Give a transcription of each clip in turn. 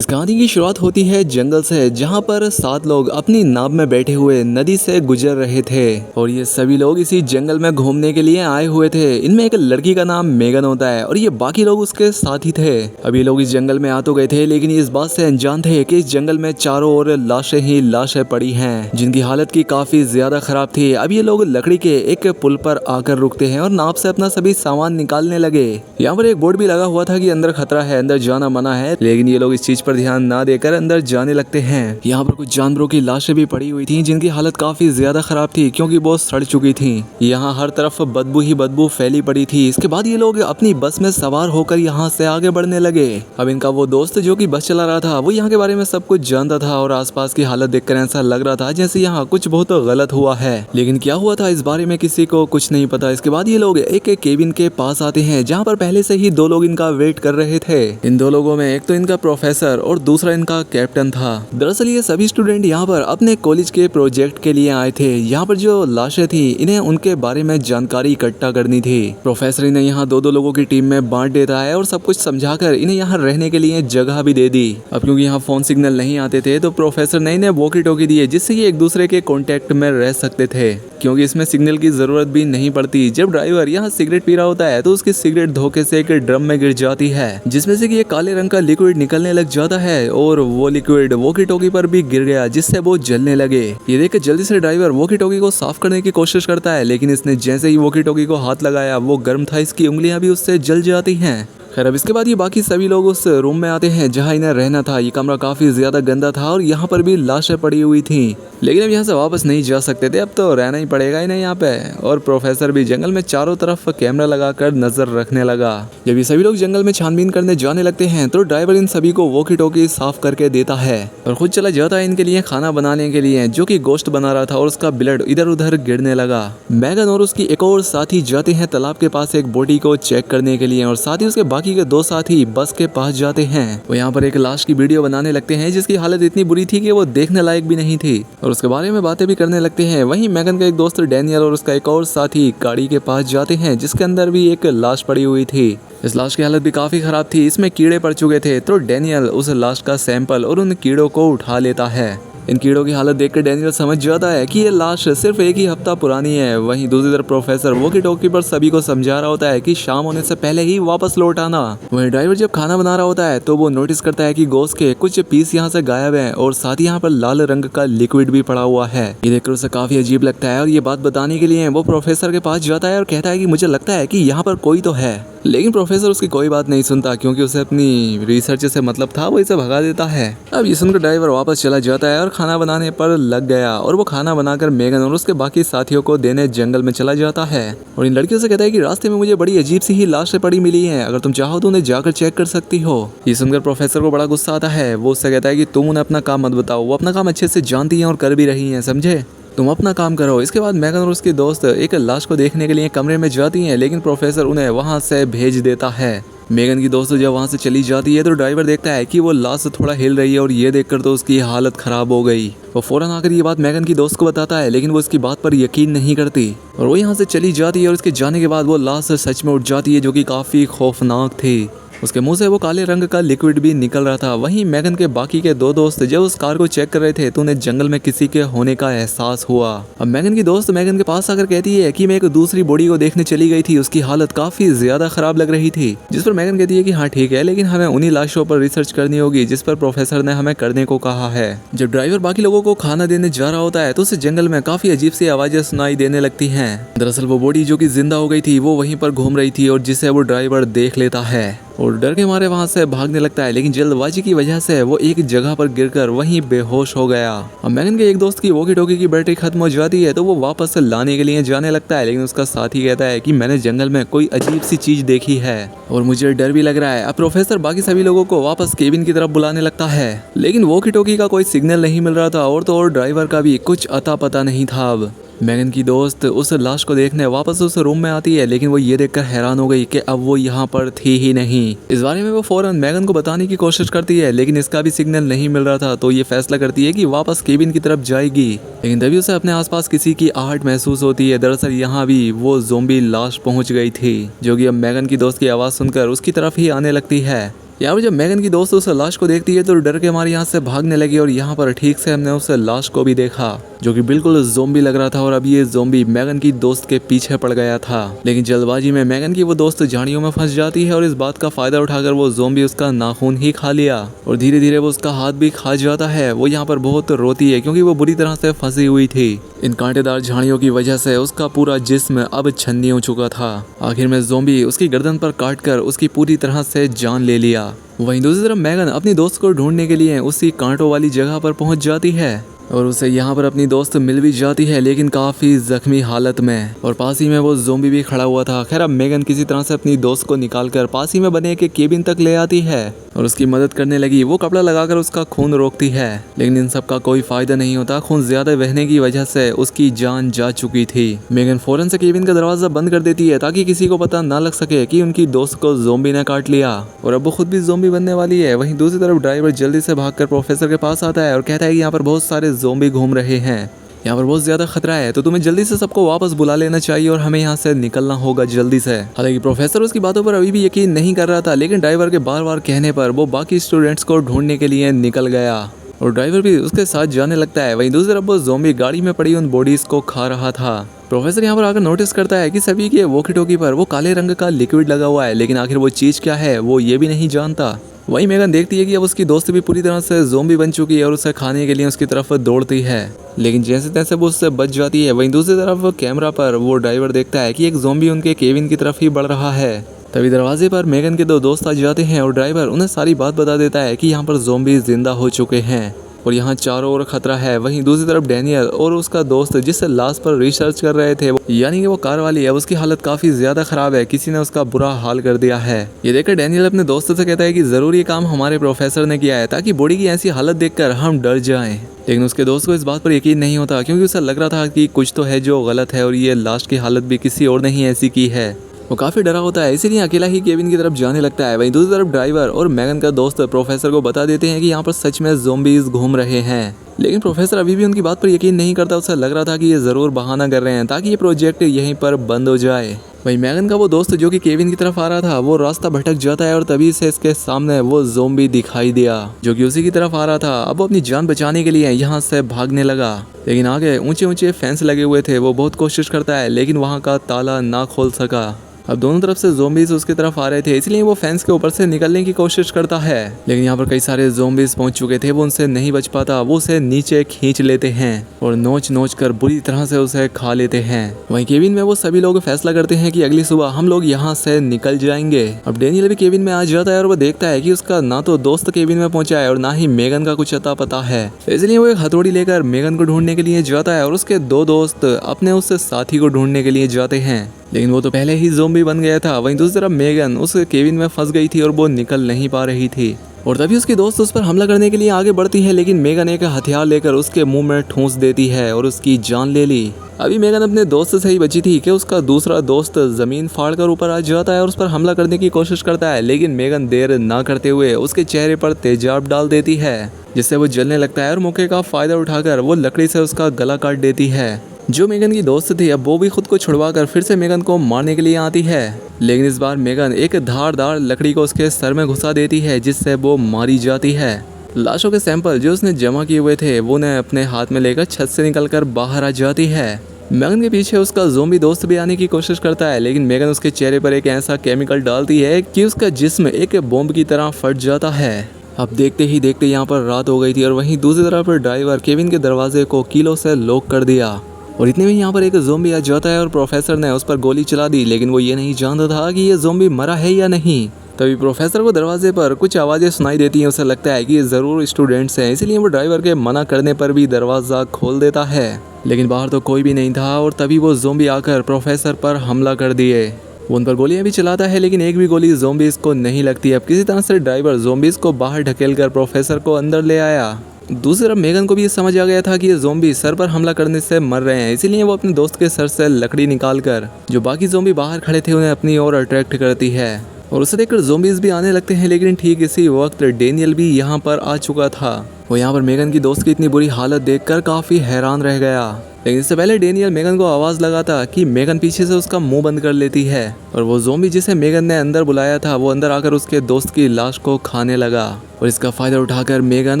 इस कहानी की शुरुआत होती है जंगल से, जहाँ पर 7 लोग अपनी नाव में बैठे हुए नदी से गुजर रहे थे और ये सभी लोग इसी जंगल में घूमने के लिए आए हुए थे। इनमें एक लड़की का नाम मेगन होता है और ये बाकी लोग उसके साथ ही थे। अब ये लोग इस जंगल में आ तो गए थे, लेकिन ये इस बात से अनजान थे कि इस जंगल में चारों ओर लाशें ही लाशें पड़ी हैं, जिनकी हालत की काफी ज्यादा खराब थी। अब ये लोग लकड़ी के एक पुल पर आकर रुकते हैं और नाव से अपना सभी सामान निकालने लगे। यहाँ पर एक बोर्ड भी लगा हुआ था कि अंदर खतरा है, अंदर जाना मना है, लेकिन ये लोग इस चीज पर ध्यान ना देकर अंदर जाने लगते हैं। यहाँ पर कुछ जानवरों की लाशें भी पड़ी हुई थी, जिनकी हालत काफी ज्यादा खराब थी क्योंकि वो सड़ चुकी थी। यहाँ हर तरफ बदबू ही बदबू फैली पड़ी थी। इसके बाद ये लोग अपनी बस में सवार होकर यहाँ से आगे बढ़ने लगे। अब इनका वो दोस्त जो कि बस चला रहा था, वो यहाँ के बारे में सब कुछ जानता था और आसपास की हालत देखकर ऐसा लग रहा था जैसे यहाँ कुछ बहुत गलत हुआ है, लेकिन क्या हुआ था इस बारे में किसी को कुछ नहीं पता। इसके बाद ये लोग एक केबिन के पास आते हैं, जहाँ पर पहले से ही 2 लोग इनका वेट कर रहे थे। इन 2 लोगों में एक तो इनका प्रोफेसर और दूसरा इनका कैप्टन था। दरअसल ये सभी स्टूडेंट यहाँ पर अपने कॉलेज के प्रोजेक्ट के लिए आए थे। यहाँ पर जो लाशें थी, इन्हें उनके बारे में जानकारी इकट्ठा करनी थी। प्रोफेसर इन्हें यहाँ 2-2 लोगों की टीम में बांट देता है और सब कुछ समझाकर इन्हें यहाँ रहने के लिए जगह भी दे दी। अब क्योंकि यहाँ फोन सिग्नल नहीं आते थे, तो प्रोफेसर ने इन्हें वॉकी टॉकी दिए, जिससे ये एक दूसरे के कॉन्टेक्ट में रह सकते थे, क्योंकि इसमें सिग्नल की जरूरत भी नहीं पड़ती। जब ड्राइवर यहाँ सिगरेट पी रहा होता है तो उसकी सिगरेट धोखे से एक ड्रम में गिर जाती है, जिसमें से कि एक काले रंग का लिक्विड निकलने लग जाता है और वो लिक्विड वॉकी टॉकी पर भी गिर गया, जिससे वो जलने लगे। ये देख जल्दी से ड्राइवर वॉकी टॉकी को साफ करने की कोशिश करता है, लेकिन इसने जैसे ही वॉकी टॉकी को हाथ लगाया, वो गर्म था, इसकी उंगलियां भी उससे जल जाती हैं। खैर, अब इसके बाद ये बाकी सभी लोग उस रूम में आते हैं जहां इन्हें रहना था। ये कमरा काफी ज्यादा गंदा था और यहाँ पर भी लाशें पड़ी हुई थी, लेकिन अब यहाँ से वापस नहीं जा सकते थे, अब तो रहना ही पड़ेगा इन्हें यहाँ पे। और प्रोफेसर भी जंगल में चारों तरफ कैमरा लगाकर नजर रखने लगा। जब ये सभी लोग जंगल में छानबीन करने जाने लगते हैं, तो ड्राइवर इन सभी को वॉकी टॉकी साफ करके देता है और खुद चला जाता है इनके लिए खाना बनाने के लिए, जो कि गोश्त बना रहा था और उसका ब्लड इधर उधर गिरने लगा। मैगन और उसकी एक और साथी जाते हैं तालाब के पास एक बॉडी को चेक करने के लिए, और साथ ही उसके बाकी के 2 साथी बस के पास जाते हैं। वो यहाँ पर एक लाश की वीडियो बनाने लगते हैं, जिसकी हालत इतनी बुरी थी कि वो देखने लायक भी नहीं थी, और उसके बारे में बातें भी करने लगते हैं। वहीं मैगन का एक दोस्त डैनियल और उसका एक और साथी गाड़ी के पास जाते हैं, जिसके अंदर भी एक लाश पड़ी हुई थी। इस लाश की हालत भी काफी खराब थी, इसमें कीड़े पड़ चुके थे। तो डैनियल उस लाश का सैंपल और उन कीड़ों को उठा लेता है। इन कीड़ों की हालत देखकर डैनियल समझ जाता है कि ये लाश सिर्फ एक ही हफ्ता पुरानी है। वहीं दूसरी तरफ प्रोफेसर वॉकी टॉकी पर सभी को समझा रहा होता है कि शाम होने से पहले ही वापस लौट आना। वहीं ड्राइवर जब खाना बना रहा होता है, तो वो नोटिस करता है कि गोश्त के कुछ पीस यहाँ से गायब हैं और साथ ही यहाँ पर लाल रंग का लिक्विड भी पड़ा हुआ है। ये देखकर उसे काफी अजीब लगता है और ये बात बताने के लिए वो प्रोफेसर के पास जाता है और कहता है कि मुझे लगता है कि यहाँ पर कोई तो है, लेकिन प्रोफेसर उसकी कोई बात नहीं सुनता, क्योंकि उसे अपनी रिसर्च से मतलब था, वो इसे भगा देता है। अब ये सुनकर ड्राइवर वापस चला जाता है और खाना बनाने पर लग गया, और वो खाना बनाकर मेगन और उसके बाकी साथियों को देने जंगल में चला जाता है। और इन लड़कियों से कहता है कि रास्ते में मुझे बड़ी अजीब सी ही लाशें पड़ी मिली हैं, अगर तुम चाहो तो उन्हें जाकर चेक कर सकती हो। ये सुनकर प्रोफेसर को बड़ा गुस्सा आता है। वो उससे कहता है कि तुम उन्हें अपना काम मत बताओ, वो अपना काम अच्छे से जानती हैं और कर भी रही हैं, समझे, तुम अपना काम करो। इसके बाद मैगन और उसके दोस्त एक लाश को देखने के लिए कमरे में जाती हैं, लेकिन प्रोफेसर उन्हें वहां से भेज देता है। मेगन की दोस्त जब वहां से चली जाती है, तो ड्राइवर देखता है कि वो लाश थोड़ा हिल रही है, और ये देखकर तो उसकी हालत खराब हो गई। वो फौरन आकर ये बात मैगन की दोस्त को बताता है, लेकिन वो इसकी बात पर यकीन नहीं करती और वो यहाँ से चली जाती है। और उसके जाने के बाद वो लाश सच में उठ जाती है, जो कि काफी खौफनाक थी। उसके मुंह से वो काले रंग का लिक्विड भी निकल रहा था। वहीं मैगन के बाकी के 2 दोस्त जब उस कार को चेक कर रहे थे, तो उन्हें जंगल में किसी के होने का एहसास हुआ। अब मैगन की दोस्त मैगन के पास आकर कहती है कि मैं एक दूसरी बॉडी को देखने चली गई थी, उसकी हालत काफी ज्यादा खराब लग रही थी। जिस पर मैगन कहती है कि हाँ ठीक है, लेकिन हमें उन्हीं लाशों पर रिसर्च करनी होगी जिस पर प्रोफेसर ने हमें करने को कहा है। जब ड्राइवर बाकी लोगों को खाना देने जा रहा होता है, तो उसे जंगल में काफी अजीब सी आवाजें सुनाई देने लगती है। दरअसल वो बॉडी जो कि जिंदा हो गई थी, वो वहीं पर घूम रही थी, और जिसे वो ड्राइवर देख लेता है और डर के मारे वहां से भागने लगता है, लेकिन जल्दबाजी की वजह से वो एक जगह पर गिरकर वहीं बेहोश हो गया। अब मैगन के एक दोस्त की वॉकी टॉकी की बैटरी खत्म हो जाती है, तो वो वापस से लाने के लिए जाने लगता है, लेकिन उसका साथी कहता है कि मैंने जंगल में कोई अजीब सी चीज देखी है और मुझे डर भी लग रहा है। अब प्रोफेसर बाकी सभी लोगों को वापस केबिन की तरफ बुलाने लगता है, लेकिन वॉकी टॉकी का कोई सिग्नल नहीं मिल रहा था, और तो और ड्राइवर का भी कुछ अता पता नहीं था। अब मैगन की दोस्त उस लाश को देखने वापस उस रूम में आती है, लेकिन वो ये देखकर हैरान हो गई कि अब वो यहाँ पर थी ही नहीं। इस बारे में वो फौरन मैगन को बताने की कोशिश करती है, लेकिन इसका भी सिग्नल नहीं मिल रहा था, तो ये फैसला करती है कि वापस केबिन की तरफ जाएगी। लेकिन तभी उसे अपने आसपास किसी की आहट महसूस होती है। दरअसल यहाँ भी वो ज़ोंबी लाश पहुंच गई थी, जो कि अब मैगन की दोस्त की आवाज़ सुनकर उसकी तरफ ही आने लगती है। यहाँ पर जब मेगन की दोस्त उस लाश को देखती है तो डर के मारे यहाँ से भागने लगी और यहाँ पर ठीक से हमने उस लाश को भी देखा जो कि बिल्कुल ज़ोंबी लग रहा था और अब ये ज़ोंबी मेगन की दोस्त के पीछे पड़ गया था। लेकिन जल्दबाजी में मेगन की वो दोस्त झाड़ियों में फंस जाती है और इस बात का फायदा उठाकर वो ज़ोंबी उसका नाखून ही खा लिया और धीरे धीरे वो उसका हाथ भी खा जाता है। वो यहाँ पर बहुत रोती है क्योंकि वो बुरी तरह से फंसी हुई थी। इन कांटेदार झाड़ियों की वजह से उसका पूरा जिस्म अब छन्नी हो चुका था। आखिर में ज़ोंबी उसकी गर्दन पर काटकर उसकी पूरी तरह से जान ले लिया। वहीं दूसरी तरफ मेगन अपनी दोस्त को ढूंढने के लिए उसी कांटों वाली जगह पर पहुंच जाती है और उसे यहाँ पर अपनी दोस्त मिल भी जाती है लेकिन काफी जख्मी हालत में और पास ही में वो ज़ोंबी भी खड़ा हुआ था। खैर अब मेगन किसी तरह से अपनी दोस्त को निकालकर पास ही में बने एक केबिन तक ले आती है और उसकी मदद करने लगी। वो कपड़ा लगाकर उसका खून रोकती है लेकिन इन सब का कोई फायदा नहीं होता। खून ज्यादा बहने की वजह से उसकी जान जा चुकी थी। मेगन फौरन से केबिन का दरवाजा बंद कर देती है ताकि किसी को पता ना लग सके कि उनकी दोस्त को ज़ोंबी ने काट लिया और अब वो खुद भी ज़ोंबी बनने वाली है। वहीं दूसरी तरफ ड्राइवर जल्दी से भागकर प्रोफेसर के पास आता है और कहता है कि यहाँ पर बहुत सारे ज़ोंबी घूम रहे हैं, यहाँ पर बहुत ज्यादा खतरा है तो तुम्हें जल्दी से सबको वापस बुला लेना चाहिए और हमें यहाँ से निकलना होगा जल्दी से। हालांकि प्रोफेसर उसकी बातों पर अभी भी यकीन नहीं कर रहा था लेकिन ड्राइवर के बार बार कहने पर वो बाकी स्टूडेंट्स को ढूंढने के लिए निकल गया और ड्राइवर भी उसके साथ जाने लगता है। वहीं दूसरी तरफ वो ज़ोंबी गाड़ी में पड़ी उन बॉडीज को खा रहा था। प्रोफेसर यहाँ पर आकर नोटिस करता है कि सभी के वॉकी टॉकी पर वो काले रंग का लिक्विड लगा हुआ है लेकिन आखिर वो चीज क्या है वो ये भी नहीं जानता। वहीं मेगन देखती है कि अब उसकी दोस्त भी पूरी तरह से ज़ोंबी बन चुकी है और उसे खाने के लिए उसकी तरफ दौड़ती है लेकिन जैसे तैसे वो उससे बच जाती है। वहीं दूसरी तरफ कैमरा पर वो ड्राइवर देखता है कि एक ज़ोंबी उनके केबिन की तरफ ही बढ़ रहा है। तभी दरवाजे पर मेगन के दो दोस्त आ जाते हैं और ड्राइवर उन्हें सारी बात बता देता है कि यहाँ पर ज़ोंबी जिंदा हो चुके हैं और यहाँ चारों ओर खतरा है। वहीं दूसरी तरफ डैनियल और उसका दोस्त जिससे लाश पर रिसर्च कर रहे थे यानी कि वो कार वाली है, उसकी हालत काफी ज्यादा खराब है, किसी ने उसका बुरा हाल कर दिया है। ये देखकर डैनियल अपने दोस्त से कहता है कि जरूर ये काम हमारे प्रोफेसर ने किया है ताकि बॉडी की ऐसी हालत देखकर हम डर जाएं। लेकिन उसके दोस्त को इस बात पर यकीन नहीं होता क्योंकि उसे लग रहा था कि कुछ तो है जो गलत है और ये लाश की हालत भी किसी और ने ही ऐसी की है। वो काफी डरा होता है इसीलिए अकेला ही केबिन की तरफ जाने लगता है। वहीं दूसरी तरफ ड्राइवर और मेगन का दोस्त प्रोफेसर को बता देते हैं कि यहाँ पर सच में ज़ोंबीज घूम रहे हैं लेकिन प्रोफेसर अभी भी उनकी बात पर यकीन नहीं करता। उसे लग रहा था कि ये जरूर बहाना कर रहे हैं ताकि ये प्रोजेक्ट यहीं पर बंद हो जाए। वहीं मेगन का वो दोस्त जो कि केबिन की तरफ आ रहा था वो रास्ता भटक जाता है और तभी से इसके सामने वो ज़ोंबी दिखाई दिया जो कि उसी की तरफ आ रहा था। अब वो अपनी जान बचाने के लिए यहाँ से भागने लगा लेकिन आगे ऊंचे ऊंचे फेंस लगे हुए थे। वो बहुत कोशिश करता है लेकिन वहाँ का ताला ना खोल सका। अब दोनों तरफ से ज़ोंबीज उसकी तरफ आ रहे थे इसलिए वो फेंस के ऊपर से निकलने की कोशिश करता है लेकिन यहाँ पर कई सारे ज़ोंबीज पहुंच चुके थे। वो उनसे नहीं बच पाता, वो उसे नीचे खींच लेते हैं और नोच नोच कर बुरी तरह से उसे खा लेते हैं। वहीं केबिन में वो सभी लोग फैसला करते हैं कि अगली सुबह हम लोग यहाँ से निकल जाएंगे। अब डैनियल भी केबिन में आ जाता है और वो देखता है कि उसका ना तो दोस्त केबिन में पहुंचा है और ना ही मेगन का कुछ अता पता है। इसलिए वो एक हथौड़ी लेकर मेगन को ढूंढने के लिए जाता है और उसके दो दोस्त अपने उस साथी को ढूंढने के लिए जाते हैं लेकिन वो तो पहले ही ज़ोंबी बन गया था। वहीं दूसरी तरफ मेगन उस केबिन में फंस गई थी और वो निकल नहीं पा रही थी और तभी उसकी दोस्त उस पर हमला करने के लिए आगे बढ़ती है लेकिन मेगन एक हथियार लेकर उसके मुंह में ठूंस देती है और उसकी जान ले ली। अभी मेगन अपने दोस्त से ही बची थी कि उसका दूसरा दोस्त जमीन फाड़कर ऊपर आ जाता है और उस पर हमला करने की कोशिश करता है लेकिन मेगन देर ना करते हुए उसके चेहरे पर तेजाब डाल देती है जिससे वो जलने लगता है और मौके का फायदा उठाकर वो लकड़ी से उसका गला काट देती है। जो मेगन की दोस्त थी अब वो भी खुद को छुड़वाकर फिर से मेगन को मारने के लिए आती है लेकिन इस बार मेगन एक धारदार लकड़ी को उसके सर में घुसा देती है जिससे वो मारी जाती है। लाशों के सैंपल जो उसने जमा किए हुए थे वो ने अपने हाथ में लेकर छत से निकलकर बाहर आ जाती है। मेगन के पीछे उसका ज़ोंबी दोस्त भी आने की कोशिश करता है लेकिन मेगन उसके चेहरे पर एक ऐसा केमिकल डालती है कि उसका जिस्म एक बॉम्ब की तरह फट जाता है। अब देखते ही देखते यहाँ पर रात हो गई थी और वहीं दूसरी तरफ ड्राइवर केबिन के दरवाजे को कीलों से लॉक कर दिया और इतने में यहाँ पर एक ज़ोंबी आ जाता है और प्रोफेसर ने उस पर गोली चला दी लेकिन वो ये नहीं जानता था कि ये ज़ोंबी मरा है या नहीं। तभी प्रोफेसर को दरवाजे पर कुछ आवाज़ें सुनाई देती हैं। उसे लगता है कि ये ज़रूर स्टूडेंट्स हैं इसलिए वो ड्राइवर के मना करने पर भी दरवाज़ा खोल देता है लेकिन बाहर तो कोई भी नहीं था और तभी वो ज़ोंबी आकर प्रोफेसर पर हमला कर दिए। वो उन पर गोलियां भी चलाता है लेकिन एक भी गोली ज़ोंबीज को नहीं लगती। अब किसी तरह से ड्राइवर ज़ोंबीज को बाहर ढकेलकर प्रोफेसर को अंदर ले आया। दूसरी तरफ मेगन को भी ये समझ आ गया था कि ये ज़ोंबी सर पर हमला करने से मर रहे हैं इसीलिए वो अपने दोस्त के सर से लकड़ी निकालकर जो बाकी ज़ोंबी बाहर खड़े थे उन्हें अपनी ओर अट्रैक्ट करती है और उसे देखकर ज़ोंबीज भी आने लगते हैं। लेकिन ठीक इसी वक्त डैनियल भी यहाँ पर आ चुका था वो यहाँ पर मेगन की दोस्त की इतनी बुरी हालत देखकर काफी हैरान रह गया। लेकिन इससे पहले डेनियल मेगन को आवाज लगाता कि मेगन पीछे से उसका मुंह बंद कर लेती है और वो ज़ोंबी जिसे मेगन ने अंदर बुलाया था वो अंदर आकर उसके दोस्त की लाश को खाने लगा। और इसका फायदा उठाकर मेगन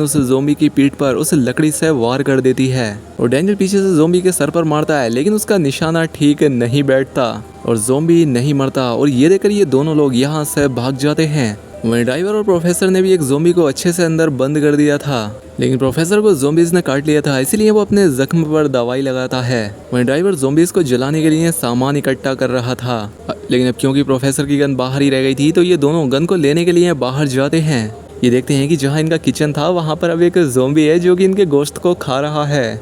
उस ज़ोंबी की पीठ पर उस लकड़ी से वार कर देती है और डेनियल पीछे से ज़ोंबी के सर पर मारता है, लेकिन उसका निशाना ठीक नहीं बैठता और ज़ोंबी नहीं मरता। और ये देखकर ये दोनों लोग यहाँ से भाग जाते हैं। वहीं ड्राइवर और प्रोफेसर ने भी एक ज़ोंबी को अच्छे से अंदर बंद कर दिया था, लेकिन प्रोफेसर को ज़ोंबीज ने काट लिया था, इसीलिए वो अपने जख्म पर दवाई लगाता है। वहीं ड्राइवर ज़ोंबीज को जलाने के लिए सामान इकट्ठा कर रहा था, लेकिन अब क्योंकि प्रोफेसर की गन बाहर ही रह गई थी तो ये दोनों गन को लेने के लिए बाहर जाते हैं। ये देखते हैं कि जहाँ इनका किचन था वहाँ पर अब एक ज़ोंबी है जो कि इनके गोश्त को खा रहा है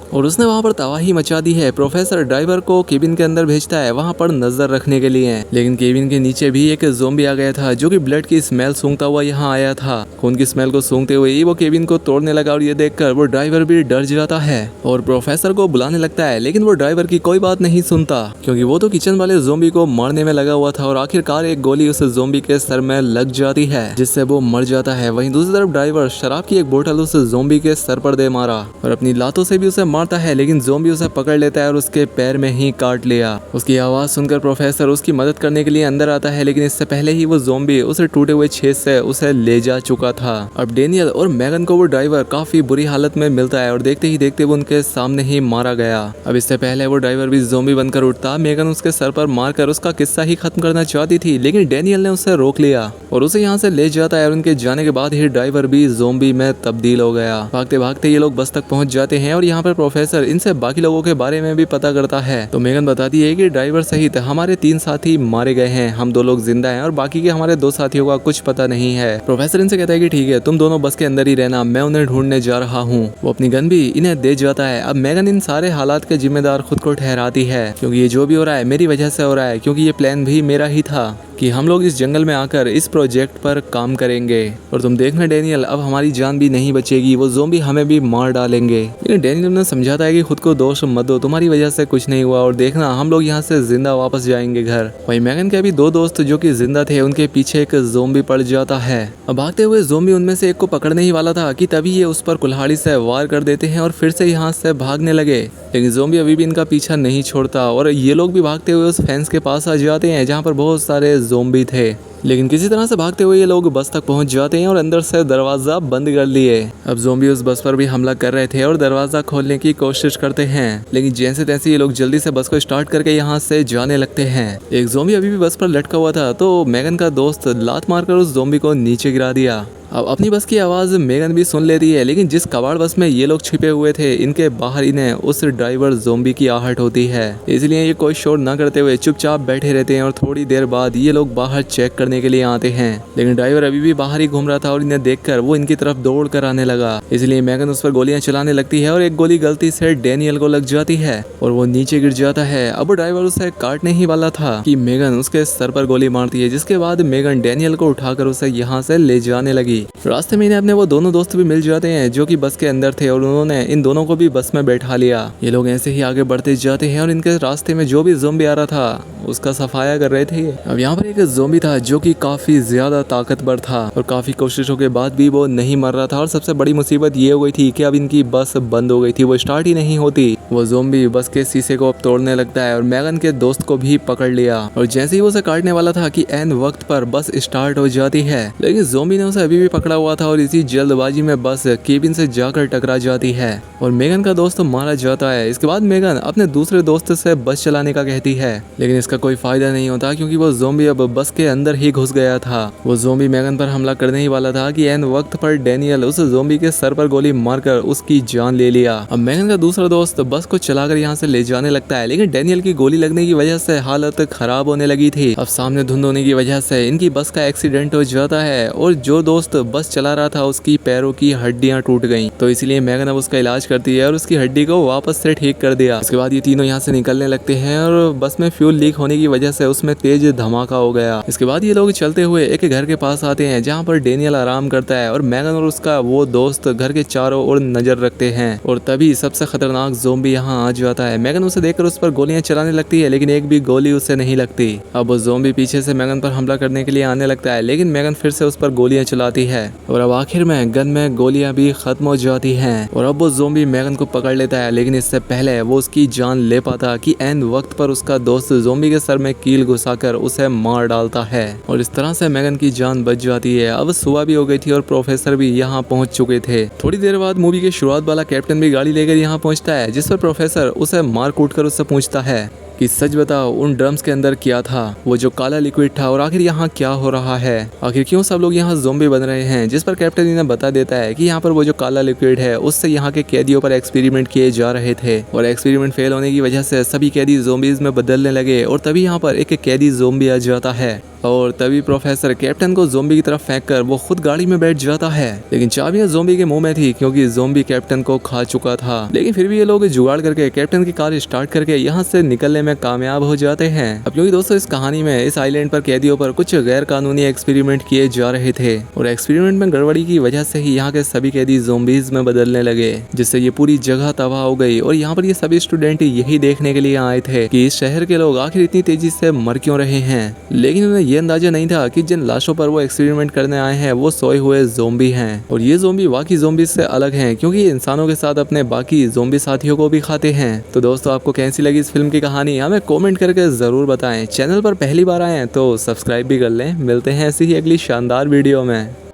और उसने वहाँ पर तबाही मचा दी है। प्रोफेसर ड्राइवर को केबिन के अंदर भेजता है वहाँ पर नजर रखने के लिए, लेकिन केबिन के नीचे भी एक ज़ोंबी आ गया था जो कि ब्लड की स्मेल सूंघता हुआ यहाँ आया था। खून की स्मेल को सूंघते हुए ही वो केबिन को तोड़ने लगा और ये देखकर वो ड्राइवर भी डर जाता है और प्रोफेसर को बुलाने लगता है, लेकिन वो ड्राइवर की कोई बात नहीं सुनता क्योंकि वो तो किचन वाले ज़ोंबी को मारने में लगा हुआ था और आखिरकार एक गोली उस ज़ोंबी के सर में लग जाती है जिससे वो मर जाता है। वहीं दूसरी तरफ ड्राइवर शराब की एक बोतल उस ज़ोंबी के सर पर दे मारा और अपनी लातों से भी उसे मारता है, लेकिन ज़ोंबी उसे पकड़ लेता है और उसके पैर में ही काट लिया। उसकी आवाज सुनकर प्रोफेसर उसकी मदद करने के लिए अंदर आता है, लेकिन इससे पहले ही वो ज़ोंबी उसे टूटे हुए छेद से उसे ले जा चुका था। अब डेनियल और मेगन को वो ड्राइवर काफी बुरी हालत में मिलता है और देखते ही देखते वो उनके सामने ही मारा गया। अब इससे पहले वो ड्राइवर भी ज़ोंबी बनकर उठता, मेगन उसके सर पर मारकर उसका किस्सा ही खत्म करना चाहती थी, लेकिन डेनियल ने उसे रोक लिया और उसे यहाँ से ले जाता है और उनके जाने के बाद ही ड्राइवर भी ज़ोंबी में तब्दील हो गया। भागते भागते ये लोग बस तक पहुंच जाते हैं और यहाँ पर प्रोफेसर इनसे बाकी लोगों के बारे में भी पता करता है तो मेगन बताती है कि ड्राइवर सहित हमारे 3 साथी मारे गए हैं, हम 2 लोग जिंदा हैं और बाकी के हमारे 2 साथियों का कुछ पता नहीं है। प्रोफेसर इनसे कहता है कि ठीक है, तुम दोनों बस के अंदर ही रहना, मैं उन्हें ढूंढने जा रहा हूँ। वो अपनी गन भी इन्हें दे जाता है। अब मेगन इन सारे हालात के जिम्मेदार खुद को ठहराती है क्योंकि ये जो भी हो रहा है मेरी वजह से हो रहा है, क्योंकि ये प्लान भी मेरा ही था कि हम लोग इस जंगल में आकर इस प्रोजेक्ट पर काम करेंगे और तुम देखना डेनियल, अब हमारी जान भी नहीं बचेगी, वो ज़ोंबी हमें भी मार डालेंगे। लेकिन डेनियल ने समझाता है कि खुद को दोष मत दो, तुम्हारी वजह से कुछ नहीं हुआ और देखना हम लोग यहाँ से जिंदा वापस जाएंगे घर। वहीं मेगन के अभी 2 दोस्त जो कि जिंदा थे उनके पीछे एक ज़ोंबी पड़ जाता है। अब भागते हुए ज़ोंबी उनमें से एक को पकड़ने ही वाला था कि तभी ये उस पर कुल्हाड़ी से वार कर देते हैं और फिर से यहाँ से भागने लगे, लेकिन ज़ोंबी अभी भी इनका पीछा नहीं छोड़ता और ये लोग भी भागते हुए उस फेंस के पास आ जाते हैं जहाँ पर बहुत सारे ज़ोंबी थे। लेकिन किसी तरह से भागते हुए ये लोग बस तक पहुंच जाते हैं और अंदर से दरवाजा बंद कर लिए। अब ज़ोंबी उस बस पर भी हमला कर रहे थे और दरवाजा खोलने की कोशिश करते हैं, लेकिन जैसे तैसे ये लोग जल्दी से बस को स्टार्ट करके यहाँ से जाने लगते हैं। एक ज़ोंबी अभी भी बस पर लटका हुआ था तो मेगन का दोस्त लात मारकर उस ज़ोंबी को नीचे गिरा दिया। अब अपनी बस की आवाज़ मेगन भी सुन लेती है, लेकिन जिस कबाड़ बस में ये लोग छिपे हुए थे इनके बाहर इन्हें उस ड्राइवर ज़ोंबी की आहट होती है, इसलिए ये कोई शोर न करते हुए चुपचाप बैठे रहते हैं और थोड़ी देर बाद ये लोग बाहर चेक करने के लिए आते हैं। लेकिन ड्राइवर अभी भी बाहर ही घूम रहा था और इन्हें देखकर वो इनकी तरफ दौड़ कर आने लगा, इसलिए मेगन उस पर गोलियां चलाने लगती है और एक गोली गलती से डेनियल को लग जाती है और वो नीचे गिर जाता है। अब ड्राइवर उसे काटने ही वाला था कि मेगन उसके सर पर गोली मारती है, जिसके बाद मेगन डेनियल को उठाकर उसे यहाँ से ले जाने लगी। रास्ते में इन्हें अपने वो दोनों दोस्त भी मिल जाते हैं जो कि बस के अंदर थे और उन्होंने इन दोनों को भी बस में बैठा लिया। ये लोग ऐसे ही आगे बढ़ते जाते हैं और इनके रास्ते में जो भी ज़ोंबी आ रहा था उसका सफाया कर रहे थे। अब यहाँ पर एक ज़ोंबी था जो कि काफी ज्यादा ताकतवर था और काफी कोशिशों के बाद भी वो नहीं मर रहा था और सबसे बड़ी मुसीबत ये हो गई थी कि अब इनकी बस बंद हो गई थी, वो स्टार्ट ही नहीं होती। वो ज़ोंबी बस के शीशे को अब तोड़ने लगता है और मेगन के दोस्त को भी पकड़ लिया और जैसे ही वो उसे काटने वाला था कि एन वक्त पर बस स्टार्ट हो जाती है, लेकिन ज़ोंबी ने उसे अभी भी पकड़ा हुआ था और इसी जल्दबाजी में बस केबिन से जाकर टकरा जाती है और मेगन का दोस्त मारा जाता है। इसके बाद मेगन अपने दूसरे दोस्त से बस चलाने का कहती है, लेकिन इसका कोई फायदा नहीं होता क्योंकि वो ज़ोंबी अब बस के अंदर ही घुस गया था। वो ज़ोंबी मेगन पर हमला करने ही वाला था कि एन वक्त पर डेनियल उस ज़ोंबी के सर पर गोली मारकर उसकी जान ले लिया। अब मेगन का दूसरा दोस्त बस को चलाकर यहाँ से ले जाने लगता है, लेकिन डेनियल की गोली लगने की वजह से हालत खराब होने लगी थी। अब सामने धुंध होने की वजह से इनकी बस का एक्सीडेंट हो जाता है और जो दोस्त बस चला रहा था उसकी पैरों की हड्डियां टूट गईं, तो इसलिए मेगन अब उसका इलाज करती है और उसकी हड्डी को वापस से ठीक कर दिया। उसके बाद ये तीनों यहाँ से निकलने लगते हैं और बस में फ्यूल लीक होने की वजह से उसमें तेज धमाका हो गया। इसके बाद ये लोग चलते हुए एक घर के पास आते हैं जहाँ पर डेनियल आराम करता है और मैगन और उसका वो दोस्त घर के चारों ओर नजर रखते हैं। और तभी सबसे खतरनाक ज़ोंबी यहाँ आ जाता है। मैगन उसे देखकर उस पर गोलियां चलाने लगती है, लेकिन एक भी गोली उसे नहीं लगती। अब वो ज़ोंबी पीछे से मैगन पर हमला करने के लिए आने लगता है, लेकिन मैगन फिर से उस पर गोलियां चलाती है और अब आखिर में गन में गोलियां भी खत्म हो जाती हैं। और अब वो ज़ोंबी मैगन को पकड़ लेता है, लेकिन इससे पहले वो उसकी जान ले पाता कि एंड वक्त पर उसका दोस्त ज़ोंबी के सर में कील घुसाकर उसे मार डालता है और इस तरह से मैगन की जान बच जाती है। अब सुबह भी हो गई थी और प्रोफेसर भी यहाँ पहुंच चुके थे। थोड़ी देर बाद मूवी के शुरुआत वाला कैप्टन भी गाड़ी लेकर यहाँ पहुंचता है, जिस पर प्रोफेसर उसे मार कूट कर उससे पूछता है कि सच बताओ उन ड्रम्स के अंदर क्या था, वो जो काला लिक्विड था, और आखिर यहाँ क्या हो रहा है, आखिर क्यों सब लोग यहाँ ज़ोंबी बन रहे हैं। जिस पर कैप्टन इन्हें बता देता है कि यहाँ पर वो जो काला लिक्विड है उससे यहाँ के कैदियों पर एक्सपेरिमेंट किए जा रहे थे और एक्सपेरिमेंट फेल होने की वजह से सभी कैदी ज़ोंबीज में बदलने लगे और तभी यहाँ पर एक कैदी ज़ोंबी आ जाता है और तभी प्रोफेसर कैप्टन को ज़ोंबी की तरफ फेंककर वो खुद गाड़ी में बैठ जाता है, लेकिन चाबियां ज़ोंबी के मुंह में थी क्योंकि ज़ोंबी कैप्टन को खा चुका था। लेकिन फिर भी ये लोग जुगाड़ करके कैप्टन की कार स्टार्ट करके यहाँ से निकलने में कामयाब हो जाते हैं। अब क्योंकि दोस्तों इस कहानी में इस आइलैंड पर कैदियों पर कुछ गैर कानूनी एक्सपेरिमेंट किए जा रहे थे और एक्सपेरिमेंट में गड़बड़ी की वजह से ही यहाँ के सभी कैदी ज़ोंबीज में बदलने लगे, जिससे ये पूरी जगह तबाह हो गई। और यहाँ पर ये सभी स्टूडेंट यही देखने के लिए आए थे कि इस शहर के लोग आखिर इतनी तेजी से मर क्यों रहे हैं, लेकिन उन्हें ये अंदाजा नहीं था कि जिन लाशों पर वो एक्सपेरिमेंट करने आए हैं वो सोए हुए ज़ोंबी हैं और ये ज़ोंबी बाकी ज़ोंबी से अलग हैं क्योंकि ये इंसानों के साथ अपने बाकी ज़ोंबी साथियों को भी खाते हैं। तो दोस्तों आपको कैसी लगी इस फिल्म की कहानी हमें कमेंट करके ज़रूर बताएं। चैनल पर पहली बार आए हैं तो सब्सक्राइब भी कर लें। मिलते हैं ऐसी ही अगली शानदार वीडियो में।